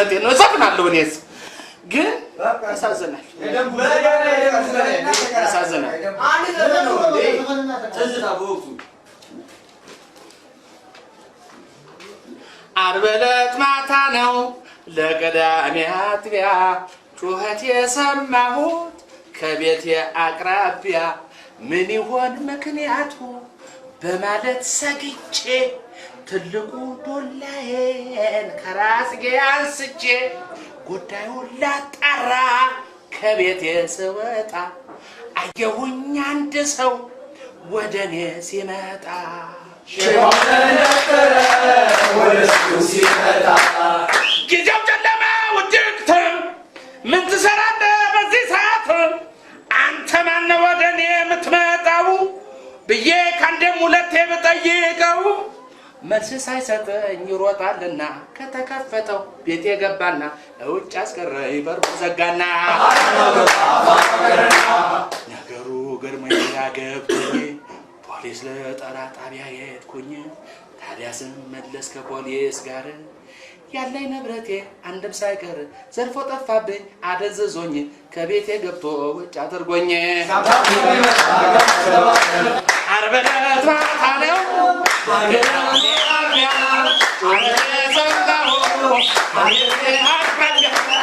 እውነቴን ነው እዘፍናለሁ እኔስ ግን ያሳዝናል ያሳዝናል ዓርብ ዕለት ማታ ነው ለቅዳሜ አጥቢያ ጩኸት የሰማሁት ከቤቴ አቅራቢያ ምን ይሆን ምክንያቱ በማለት ሰግቼ ትልቁ ዶላዬን ከራስጌ አንስቼ ጉዳዩን ላጣራ ከቤቴ ስወጣ አየሁኝ አንድ ሰው ወደኔ ሲመጣ ጊዜው ጨለማ ውድቅት ምን ትሰራለህ በዚህ ሰዓት አንተ ማነው ወደኔ የምትመጣው ብዬ ካንዴም ሁለቴ ብጠይቀው መልስ ሳይሰጠኝ ይሮጣልና ከተከፈተው ቤቴ ገባና ውጭ አስቀረኝ በሩ ዘጋና ነገሩ ገርሞኝ ያገብኩኝ ፖሊስ ለጠራ ጣቢያ የሄድኩኝ ታዲያ ስመለስ ከፖሊስ ጋር ያለኝ ንብረቴ አንድም ሳይቀር ዘርፎ ጠፋብኝ አደንዝዞኝ ከቤቴ ገብቶ ውጭ አድርጎኝ ዓርብ ዕለት ማታ ነው I